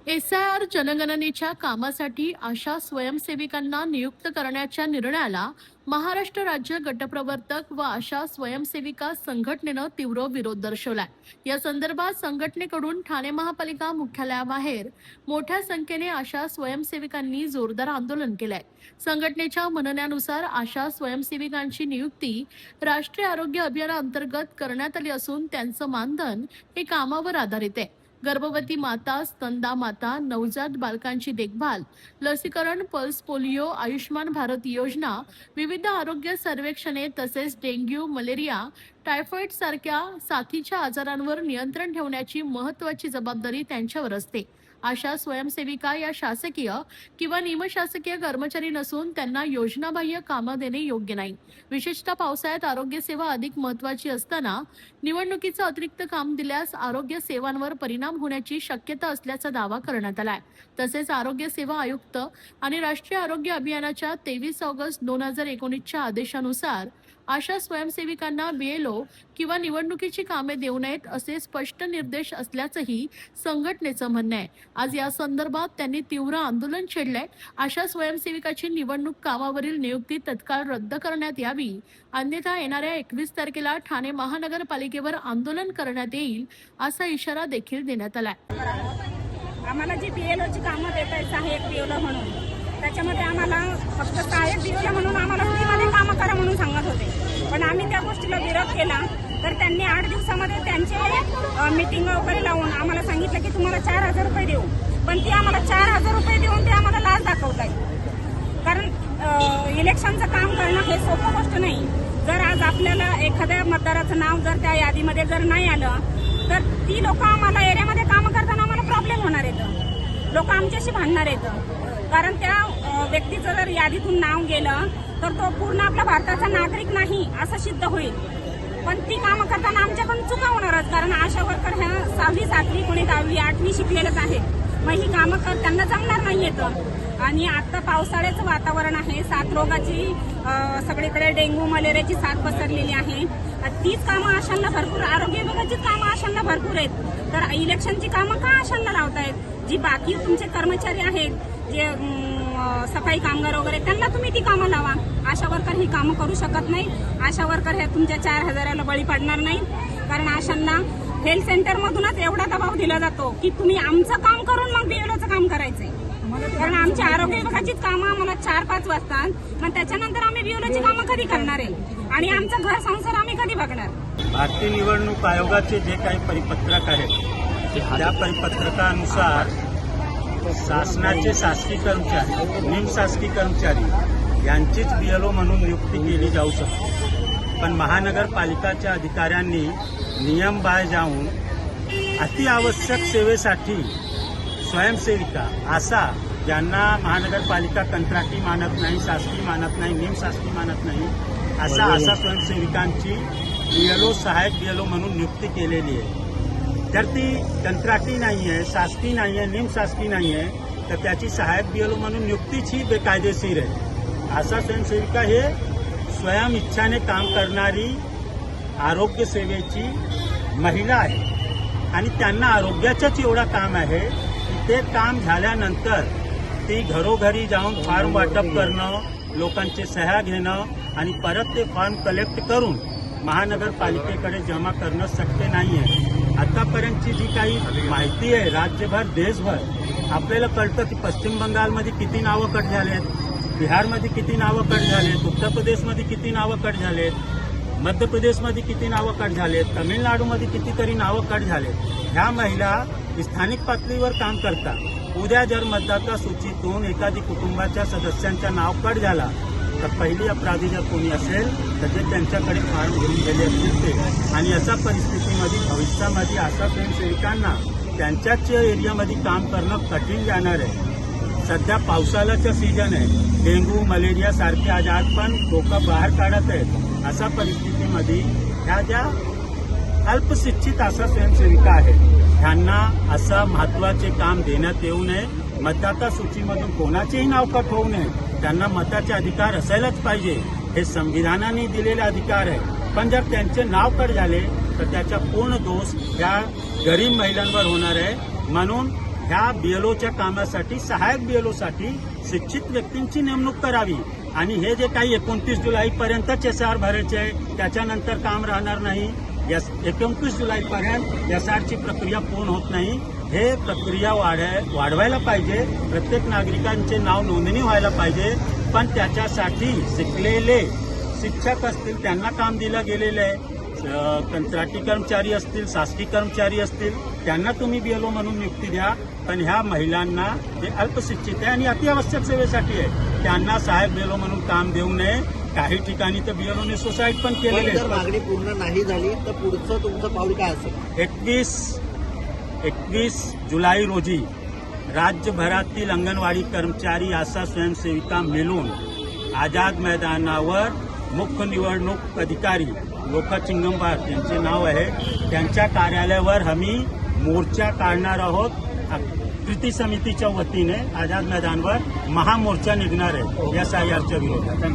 SIR जनगणनेच्या कामासाठी आशा स्वयंसेविकांना नियुक्त करण्याच्या निर्णयाला महाराष्ट्र राज्य गटप्रवर्तक व आशा स्वयंसेविका संघटनेनं तीव्र विरोध दर्शवलाय. या संदर्भात संघटनेकडून ठाणे महापालिका मुख्यालयाबाहेर मोठ्या संख्येने आशा स्वयंसेविकांनी जोरदार आंदोलन केलंय. संघटनेच्या म्हणण्यानुसार आशा स्वयंसेविकांची नियुक्ती राष्ट्रीय आरोग्य अभियानाअंतर्गत करण्यात आली असून त्यांचं मानधन हे कामावर आधारित आहे. गर्भवती माता, स्तनदा माता, नवजात बालकांची देखभाल, लसीकरण, पल्स पोलिओ, आयुष्मान भारत योजना, विविध आरोग्य सर्वेक्षणे तसेच डेंग्यू, मलेरिया, टायफॉइड सारख्या साथीच्या आजारांवर नियंत्रण ठेवण्याची महत्त्वाची जबाबदारी त्यांच्यावर असते. आशा स्वयंसेविका या शासकीय किंवा निमशासकीय कर्मचारी नसून त्यांना योजनाबाह्य कामं देणे योग्य नाही. विशेषतः पावसाळ्यात आरोग्य सेवा अधिक महत्त्वाची असताना निवडणुकीचं अतिरिक्त काम दिल्यास आरोग्य सेवांवर परिणाम होण्याची शक्यता असल्याचा दावा करण्यात आलाय. तसेच आरोग्य सेवा आयुक्त आणि राष्ट्रीय आरोग्य अभियानाच्या 23 ऑगस्ट 2019च्या आदेशानुसार आशा स्वयंसेविकांना बीएलओ किंवा निवडणुकीची कामे देऊ नयेत असे स्पष्ट निर्देश असल्याचंही संघटनेचं म्हणणं आहे. आज या संदर्भात त्यांनी तीव्र आंदोलन छेडलंय. आशा स्वयंसेविकाची निवडणूक कामावरील नियुक्ती तत्काळ रद्द करण्यात यावी, अन्यथा येणाऱ्या 21 तारखेला ठाणे महानगरपालिकेवर आंदोलन करण्यात येईल असा इशारा देखील देण्यात आलाय. आम्हाला जी बीएलओची कामं देत आहेत सहाय्यक बीएलओ म्हणून, त्याच्यामध्ये आम्हाला फक्त सहाय्यक बीएलओ म्हणून आम्हाला फ्रीमध्ये कामं करा म्हणून सांगत होते. पण आम्ही त्या गोष्टीला विरोध केला तर त्यांनी 8 दिवसामध्ये त्यांचे मीटिंग वगैरे लावून आम्हाला सांगितलं की तुम्हाला 4,000 रुपये देऊ. पण ती आम्हाला 4,000 रुपये देऊन ते आम्हाला लाच दाखवत आहेत. कारण इलेक्शनचं काम करणं हे सोपं गोष्ट नाही. जर आज आपल्याला एखाद्या मतदाराचं नाव जर त्या यादीमध्ये जर नाही आलं तर ती लोक आम्हाला एरियामध्ये कामं करताना आम्हाला प्रॉब्लेम होणार आहेत. लोक आमच्याशी भांडणार आहेत. कारण त्या व्यक्तीचं जर यादीतून नाव गेलं तर तो पूर्ण आपल्या भारताचा नागरिक नाही असं सिद्ध होईल. पण ती कामं करताना आमच्याकडून चुका होणारच. कारण आशा वर्कर ह्या 6वी 7वी कोणी 10वी 8वी शिकलेलंच आहे. मग ही कामं त्यांना जमणार नाही येतं. आणि आता पावसाळ्याचं वातावरण आहे, साथ रोगाची सगळीकडे डेंग्यू मलेरियाची साथ पसरलेली आहे. तीच कामं आशांना भरपूर, आरोग्य विभागाची कामं आशांना भरपूर आहेत. तर इलेक्शनची कामं का आशांना लावतायत? जी बाकी तुमचे कर्मचारी आहेत, जे सफाई कामगार वगैरे, त्यांना तुम्ही ती कामं लावा. आशा वर्कर ही कामं करू शकत नाही. आशा वर्कर हे तुमच्या 4,000ला बळी पडणार नाही. कारण आशांना हेल्थ सेंटरमधूनच एवढा दबाव दिला जातो की तुम्ही आमचं काम करून मग बीएलओचं काम करायचंय. कारण आमची आरोग्य विभागाचीच कामं आम्हाला 4-5 वाजतात. मग त्याच्यानंतर आम्ही बीएलओची कामं कधी करणार आहे आणि आमचा घर संसार आम्ही कधी बघणार? भारतीय निवडणूक आयोगाचे जे काही परिपत्रक आहेत त्या परिपत्रकानुसार शासनाचे शासकीय कर्मचारी, निमशासकीय कर्मचारी यांचीच बीएलओ म्हणून नियुक्ती केली जाऊ शकते. पण महानगरपालिकाच्या अधिकाऱ्यांनी नियम बाहेर जाऊन अतिआवश्यक सेवेसाठी स्वयंसेविका असा, ज्यांना महानगरपालिका कंत्राटी मानत नाही, शासकीय मानत नाही, निमशासकीय मानत नाही, अशा स्वयंसेविकांची बीएलओ, सहाय्यक बीएलओ म्हणून नियुक्ती केलेली आहे. तर ती कंत्राटी नाही आहे, शासकीय नाही आहे, निमशासकीय नाही आहे, तर त्याची सहाय्यक बीएलओ म्हणून नियुक्तीच ही बेकायदेशीर आहे. अशा स्वयंसेविका हे स्वयं इच्छाने काम करणारी आरोग्य सेवेची महिला आहे आणि त्यांना आरोग्याचंच एवढं काम आहे की ते काम झाल्यानंतर ती घरोघरी जाऊन फॉर्म वाटप करणं, लोकांचे सह्या घेणं आणि परत ते फॉर्म कलेक्ट करून महानगरपालिकेकडे जमा करणं शक्य नाही आहे. आतापर्यंतची जी काही माहिती आहे राज्यभर देशभर आपल्याला कळतं की पश्चिम बंगालमध्ये किती नावं कट झालेत, बिहारमध्ये किती नावं कट झालेत, उत्तर प्रदेशमध्ये किती नावं कट झालेत, मध्य प्रदेशमध्ये किती नावं कट झालेत, तमिळनाडूमध्ये कितीतरी नावं कट झालेत. ह्या महिला स्थानिक पातळीवर काम करतात. उद्या जर मतदाता सूचीतून एखादी कुटुंबाच्या सदस्यांचा नाव कट झाला तर पहिली अपराधी जर कोणी असेल तर ते त्यांच्याकडे फॉर्म घेऊन गेले असतील ते. आणि अशा परिस्थितीमध्ये भविष्यामध्ये अशा स्वयंसेविकांना त्यांच्याच एरियामध्ये काम करणं कठीण जाणार आहे. सध्या पावसाळ्याचा सीझन आहे, डेंग्यू मलेरिया सारखे आजार पण लोक बाहेर काढत आहेत. अशा परिस्थितीमध्ये ह्या ज्या अल्पशिक्षित अशा स्वयंसेविका आहेत त्यांना असं महत्त्वाचे काम देण्यात येऊ नये. मतदाता सूचीमधून कोणाचेही नाव कट होऊ नये. त्यांना मताचे अधिकार असायलाच पाहिजे, हे संविधानाने दिलेले अधिकार आहे. पण जर त्यांचे नाव कट झाले तर त्याचा पूर्ण दोष या गरीब महिलांवर होणार आहे. म्हणून ह्या बीएलओच्या कामासाठी सहाय्यक बीएलओसाठी शिक्षित व्यक्तींची नेमणूक करावी आणि हे जे काही 29 जुलैपर्यंतच एसआर भरायचे आहे त्याच्यानंतर काम राहणार नाही. 29 जुलैपर्यंत एसआरची प्रक्रिया पूर्ण होत नाही. हे प्रक्रिया वाढवायला पाहिजे. प्रत्येक नागरिकांचे नाव नोंदणी व्हायला पाहिजे. पण त्याच्यासाठी शिकलेले शिक्षक असतील त्यांना काम दिलं गेलेलं आहे. कंत्राटी कर्मचारी असतील, शासकीय कर्मचारी असतील त्यांना तुम्ही बीएलओ म्हणून नियुक्ती द्या. पण ह्या महिलांना जे अल्पशिक्षित आहे आणि अतिआवश्यक सेवेसाठी आहे त्यांना सहाय्यक बीएलओ म्हणून काम देऊ नये. काही ठिकाणी तर बीएलओने सुसाईड पण केलेले जर मागणी पूर्ण नाही झाली तर पुढचं तुमचं पाऊल काय असेल? 21 जुलै रोजी राज्यभरातील अंगणवाडी कर्मचारी आशा स्वयंसेविका मिळून आझाद मैदानावर मुख्य निवडणूक अधिकारी लोका चिंगंबार यांचे नाव आहे त्यांच्या कार्यालयावर आम्ही मोर्चा काढणार आहोत. कृती समितीच्या वतीने आझाद मैदानावर महामोर्चा निघणार आहे SIRच्या विरोधात.